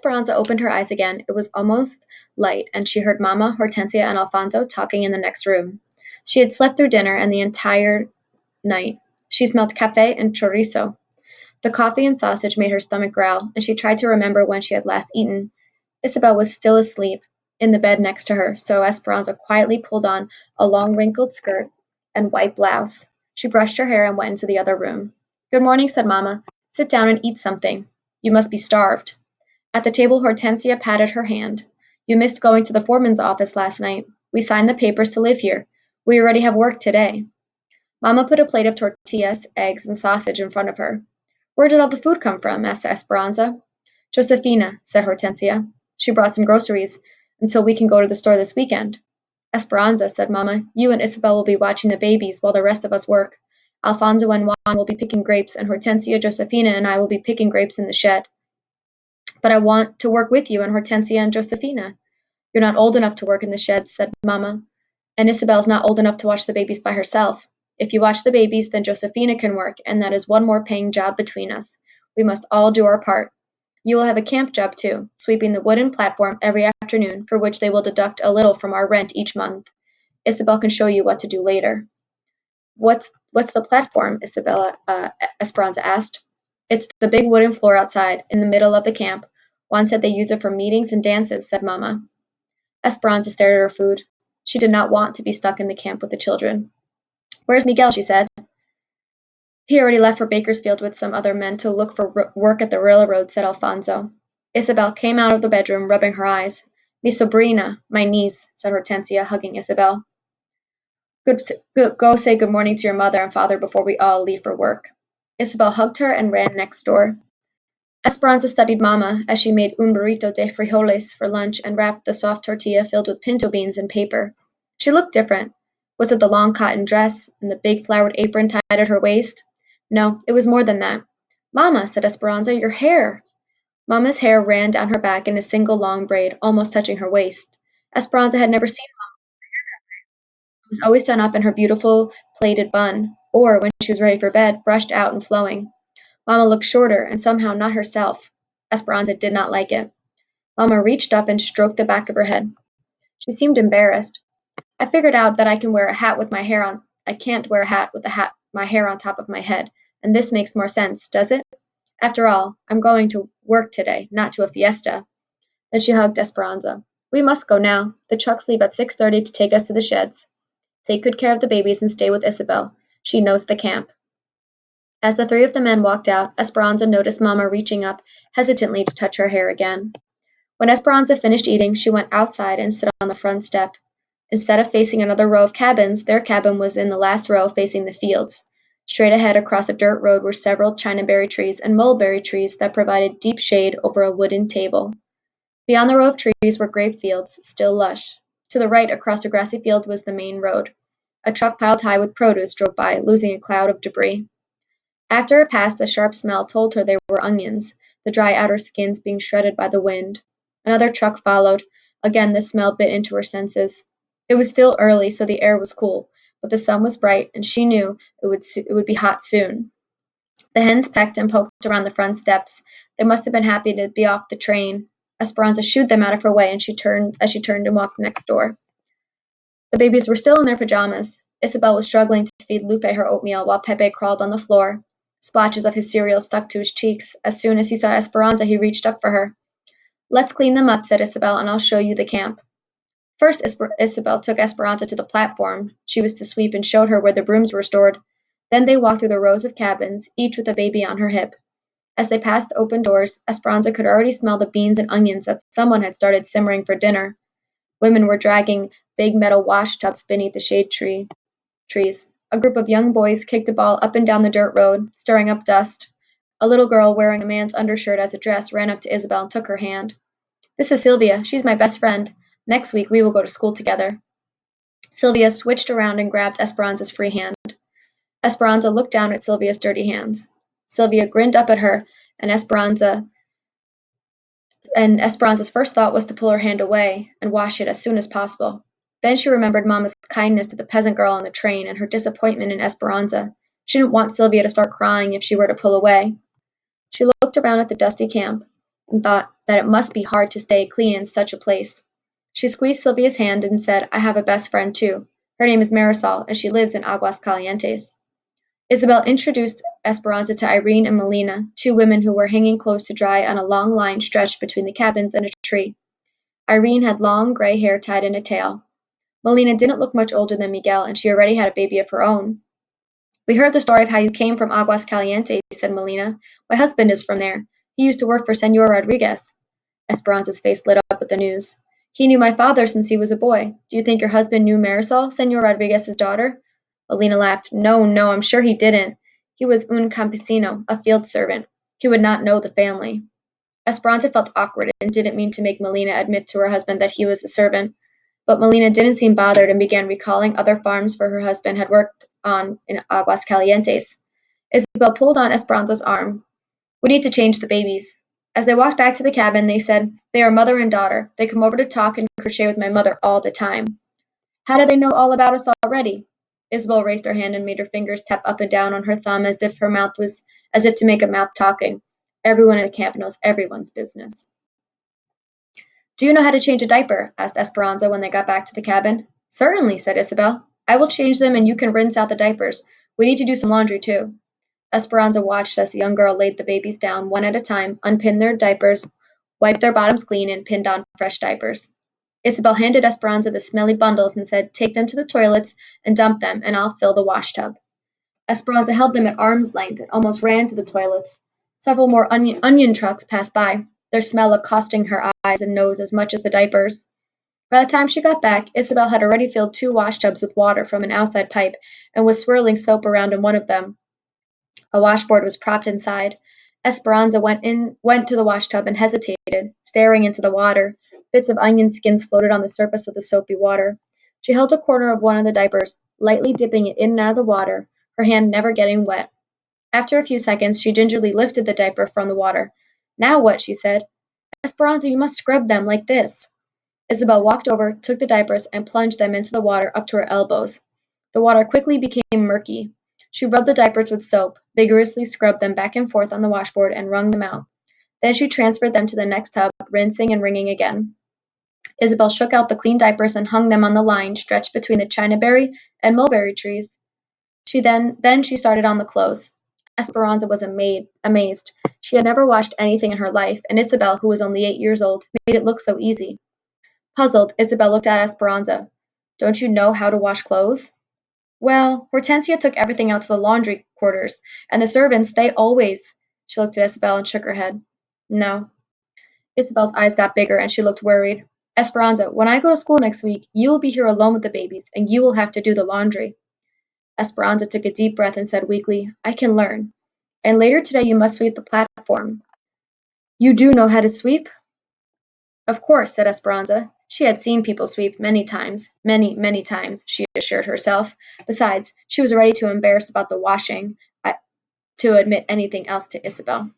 Esperanza opened her eyes again, it was almost light, and she heard Mama, Hortensia, and Alfonso talking in the next room. She had slept through dinner and the entire night. She smelled cafe and chorizo. The coffee and sausage made her stomach growl, and she tried to remember when she had last eaten. Isabel was still asleep in the bed next to her, so Esperanza quietly pulled on a long wrinkled skirt and white blouse. She brushed her hair and went into the other room. Good morning, said Mamma. Sit down and eat something. You must be starved. At the table, Hortensia patted her hand. You missed going to the foreman's office last night. We signed the papers to live here. We already have work today. Mamma put a plate of tortillas, eggs, and sausage in front of her. Where did all the food come from? Asked Esperanza. Josefina, said Hortensia. She brought some groceries until we can go to the store this weekend. Esperanza, said Mamma, you and Isabel will be watching the babies while the rest of us work. Alfonso and Juan will be picking grapes, and Hortensia, Josefina, and I will be picking grapes in the shed. But I want to work with you and Hortensia and Josefina. You're not old enough to work in the shed, said Mamma, and Isabel's not old enough to watch the babies by herself. If you watch the babies, then Josefina can work, and that is one more paying job between us. We must all do our part. You will have a camp job too, sweeping the wooden platform every afternoon, for which they will deduct a little from our rent each month. Isabel can show you what to do later. What's the platform? Esperanza asked. It's the big wooden floor outside, in the middle of the camp. Juan said they use it for meetings and dances, said Mamma. Esperanza stared at her food. She did not want to be stuck in the camp with the children. Where's Miguel? She said. He already left for Bakersfield with some other men to look for work at the railroad, said Alfonso. Isabel came out of the bedroom, rubbing her eyes. Mi sobrina, my niece, said Hortensia, hugging Isabel. Go say good morning to your mother and father before we all leave for work. Isabel hugged her and ran next door. Esperanza studied Mamma as she made un burrito de frijoles for lunch and wrapped the soft tortilla filled with pinto beans in paper. She looked different. Was it the long cotton dress and the big flowered apron tied at her waist? No, it was more than that. Mamma, said Esperanza, your hair. Mamma's hair ran down her back in a single long braid, almost touching her waist. Esperanza had never seen Mamma. It was always done up in her beautiful plaited bun, or, when she was ready for bed, brushed out and flowing. Mamma looked shorter and somehow not herself. Esperanza did not like it. Mamma reached up and stroked the back of her head. She seemed embarrassed. I figured out that I can wear a hat with my hair on. I can't wear a hat with my hair on top of my head, and this makes more sense, does it? After all, I'm going to work today, not to a fiesta. Then she hugged Esperanza. We must go now. The trucks leave at 6:30 to take us to the sheds. Take good care of the babies and stay with Isabel. She knows the camp. As the three of the men walked out, Esperanza noticed Mamma reaching up hesitantly to touch her hair again. When Esperanza finished eating, she went outside and stood on the front step. Instead of facing another row of cabins, their cabin was in the last row facing the fields. Straight ahead across a dirt road were several chinaberry trees and mulberry trees that provided deep shade over a wooden table. Beyond the row of trees were grape fields, still lush. To the right, across a grassy field, was the main road. A truck piled high with produce drove by, losing a cloud of debris. After it passed, the sharp smell told her they were onions, the dry outer skins being shredded by the wind. Another truck followed. Again the smell bit into her senses. It was still early, so the air was cool, but the sun was bright, and she knew it would be hot soon. The hens pecked and poked around the front steps. They must have been happy to be off the train. Esperanza shooed them out of her way, and she turned and walked next door. The babies were still in their pajamas. Isabel was struggling to feed Lupe her oatmeal while Pepe crawled on the floor. Splotches of his cereal stuck to his cheeks. As soon as he saw Esperanza, he reached up for her. Let's clean them up, said Isabel, and I'll show you the camp. First, Isabel took Esperanza to the platform she was to sweep and showed her where the brooms were stored. Then they walked through the rows of cabins, each with a baby on her hip. As they passed open doors, Esperanza could already smell the beans and onions that someone had started simmering for dinner. Women were dragging big metal wash tubs beneath the shade trees. A group of young boys kicked a ball up and down the dirt road, stirring up dust. A little girl wearing a man's undershirt as a dress ran up to Isabel and took her hand. This is Sylvia. She's my best friend. Next week we will go to school together. Sylvia switched around and grabbed Esperanza's free hand. Esperanza looked down at Sylvia's dirty hands. Sylvia grinned up at her, and Esperanza's first thought was to pull her hand away and wash it as soon as possible. Then she remembered Mama's kindness to the peasant girl on the train and her disappointment in Esperanza. She didn't want Sylvia to start crying if she were to pull away. She looked around at the dusty camp and thought, that it must be hard to stay clean in such a place. She squeezed Sylvia's hand and said, I have a best friend too. Her name is Marisol, and she lives in Aguas Calientes. Isabel introduced Esperanza to Irene and Melina, two women who were hanging clothes to dry on a long line stretched between the cabins and a tree. Irene had long gray hair tied in a tail. Melina didn't look much older than Miguel, and she already had a baby of her own. We heard the story of how you came from Aguas Calientes, said Melina. My husband is from there. He used to work for Senor Rodriguez. Esperanza's face lit up with the news. He knew my father since he was a boy. Do you think your husband knew Marisol, Senor Rodriguez's daughter? Melina laughed. No, no, I'm sure he didn't. He was un campesino, a field servant. He would not know the family. Esperanza felt awkward and didn't mean to make Melina admit to her husband that he was a servant. But Melina didn't seem bothered and began recalling other farms where her husband had worked on in Aguas Calientes. Isabel pulled on Esperanza's arm. We need to change the babies. As they walked back to the cabin, they said, They are mother and daughter. They come over to talk and crochet with my mother all the time. How do they know all about us already? Isabel raised her hand and made her fingers tap up and down on her thumb as if to make a mouth talking. Everyone in the camp knows everyone's business. Do you know how to change a diaper? Asked Esperanza when they got back to the cabin. Certainly, said Isabel. I will change them and you can rinse out the diapers. We need to do some laundry too. Esperanza watched as the young girl laid the babies down one at a time, unpinned their diapers, wiped their bottoms clean, and pinned on fresh diapers. Isabel handed Esperanza the smelly bundles and said, Take them to the toilets and dump them, and I'll fill the wash tub. Esperanza held them at arm's length and almost ran to the toilets. Several more onion trucks passed by, their smell accosting her eyes and nose as much as the diapers. By the time she got back, Isabel had already filled two wash tubs with water from an outside pipe and was swirling soap around in one of them. A washboard was propped inside. Esperanza went to the washtub and hesitated, staring into the water. Bits of onion skins floated on the surface of the soapy water. She held a corner of one of the diapers, lightly dipping it in and out of the water, her hand never getting wet. After a few seconds, she gingerly lifted the diaper from the water. Now what? She said. Esperanza, you must scrub them like this. Isabel walked over, took the diapers, and plunged them into the water up to her elbows. The water quickly became murky. She rubbed the diapers with soap, vigorously scrubbed them back and forth on the washboard, and wrung them out. Then she transferred them to the next tub, rinsing and wringing again. Isabel shook out the clean diapers and hung them on the line stretched between the chinaberry and mulberry trees. Then she started on the clothes. Esperanza was amazed. She had never washed anything in her life, and Isabel, who was only 8 years old, made it look so easy. Puzzled, Isabel looked at Esperanza. Don't you know how to wash clothes? Well, Hortensia took everything out to the laundry quarters, and the servants, they always. She looked at Isabel and shook her head. No. Isabel's eyes got bigger, and she looked worried. Esperanza, when I go to school next week, you will be here alone with the babies, and you will have to do the laundry. Esperanza took a deep breath and said weakly, I can learn. And later today you must sweep the platform. You do know how to sweep? Of course, said Esperanza. She had seen people sweep many times, many times, she assured herself. Besides, she was ready to embarrass about the washing to admit anything else to Isabel.